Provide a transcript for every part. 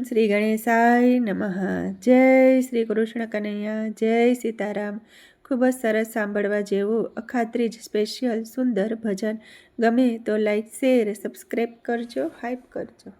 શ્રી ગણેશાય નમઃ। જય શ્રી કૃષ્ણ કનૈયા, જય સીતારામ। ખૂબ જ સરસ સાંભળવા જેવું અખાત્રીજ સ્પેશિયલ સુંદર ભજન ગમે તો લાઈક શેર સબસ્ક્રાઈબ કરજો, હાઈપ કરજો।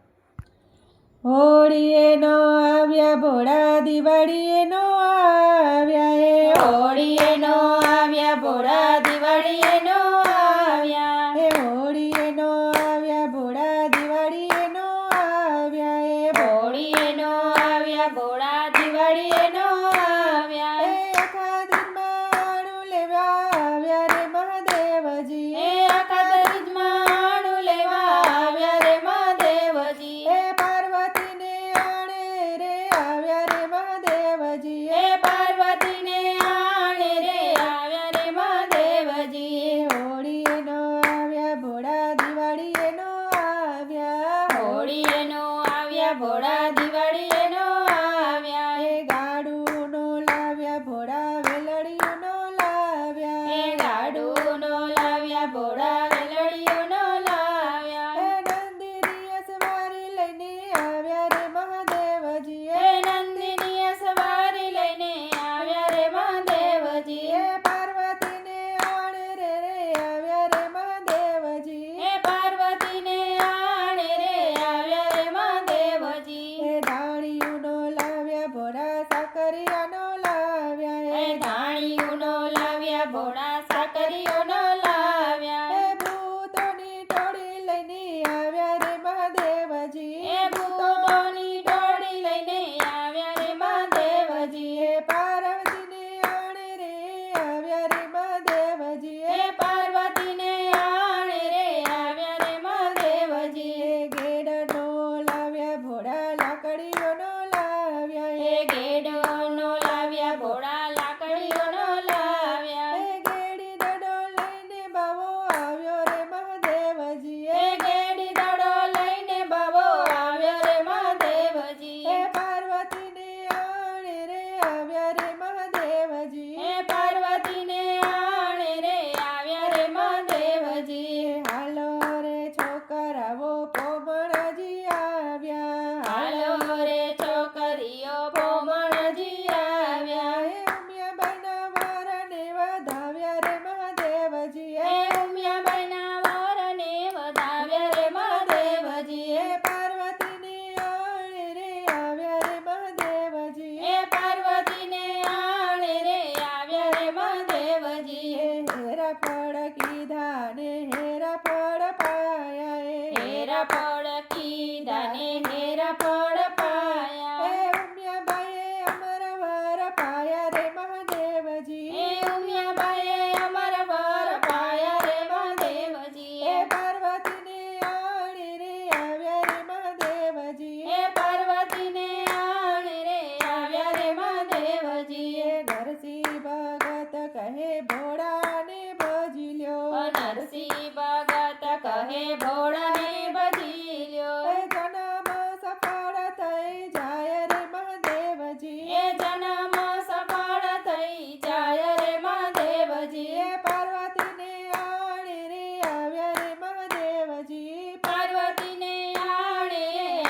હોળીએ નો આવ્યા ભોળા, દિવાળીએ નો આવ્યા, હોળીએ નો આવ્યા ભોળા, દિવાળીએ નો આવ્યા, હોળીએ નો આવ્યા ભોળા, દિવાળીએ નો આવ્યા, હોળીએ નો આવ્યા ભોળા, દિવાળીએ નો આવ્યા, અખાત્રીજમાં આણું લેવા આવ્યા રે મહાદેવજી, અખાત્રીજમાં આણું લેવા આવ્યા રે મહાદેવજી, પાર્વતીને આણે રે આવ્યા રે મહાદેવજી, પાર્વતીને આણે રે આવ્યા રે મહાદેવજી, હોળીએ નો આવ્યા ભોળા, દિવાળીએ નો આવ્યા, હોળીએ નો આવ્યા ભોળા, દિવાળીએ નો આવ્યા, ગાડું નો લાવ્યા ભોળા, વેલડીઓ નો લાવ્યા, ગાડું નો લાવ્યા ભોળા, વેલડીઓ નો લાવ્યા, નંદીની અસવારી લઈને આવ્યા રે મહાદેવજી, નંદિની સવારી લઈને આવ્યા રે મહાદેવજી, પાર્વતીને આણે રે આવ્યા રે મહાદેવજી, પાર્વતીને આણે રે આવ્યા રે મહાદેવજી, ધાણીયું નો લાવ્યા ભોળા, સાકરિયા નો લાવ્યા, ધાણીયું નો લાવ્યા ભોળા, સાકરીઓ નો લાવ્યા, ભૂતોની ટોળી લઈને આવ્યા રે મહાદેવજી, ભૂતોની ટોળી લઈને આવ્યા રે મહાદેવજી, પાર્વતીને આણે રે આવ્યા રે મહાદેવજી, પાર્વતીને આણે રે આવ્યા રે મહાદેવજી, ગેડ નો લાવ્યા ભોળા, લાકડીઓ નો લાવ્યા, ગેડો નો લાવ્યા ભોળા, લાકડીઓ નો લાવ્યા, ગેડી દડો લઈને બાવો આવ્યો રે મહાદેવજી, ગેડી દડો લઈને બાવો આવ્યો રે મહાદેવજી, પાર્વતીને આણે રે આવ્યા રે મહાદેવજી, પાર્વતીને આણે રે આવ્યા રે મહાદેવજી, હાલો રે છોકરાઓ પોમણજી આવ્યા, હાલો રે છોકરીઓ પોમણજી આવ્યા, ઉમિયાબાઈના વરને વધાવ્યા રે મહાદેવજી, ઉમિયાબાઈના વરને વધાવ્યા રે મહાદેવજી, પાર્વતીને આણે રે આવ્યા રે મહાદેવજી, પાર્વતીને આણે રે આવ્યા રે મહાદેવજી, હેરા ફળ કીધા ને હેરા ફળ પાયા, હેરા ફળ કીધા ને હેરા ફળ પાયા, ઉમિયાબાઈએ અમર વર પાયા રે મહાદેવજી, ઉમિયાબાઈએ અમર વર પાયા રે મહાદેવજી, પાર્વતીને આણે રે આવ્યા રે મહાદેવજી, પાર્વતીને આણે રે આવ્યા રે મહાદેવજી, નરસિંહ ભગત કહે ભોળાને ભજી લ્યો, નરસિંહ ભગત કહે ભોળાને ભજી લ્યો, જન્મ સફળ થઈ જાય રે મહાદેવજી, જન્મ સફળ થઈ જાય રે મહાદેવજી, પાર્વતીને આણે રે આવ્યા રે મહાદેવજી, પાર્વતીને આણે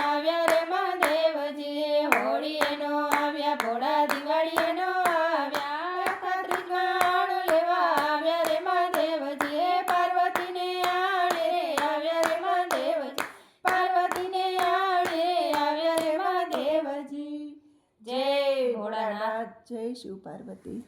આવ્યા રે મહાદેવજી, હોળીએ નો આવ્યા ભોળા, દિવાળીએ નો આવ્યા, અખાત્રીજમાં આણું લેવા આવ્યા રે મહાદેવજી, પાર્વતીને આણે રે આવ્યા રે મહાદેવજી, પાર્વતીને આણે રે આવ્યા રે મહાદેવજી, જય ભોળાનાથ, જય શિવ પાર્વતી।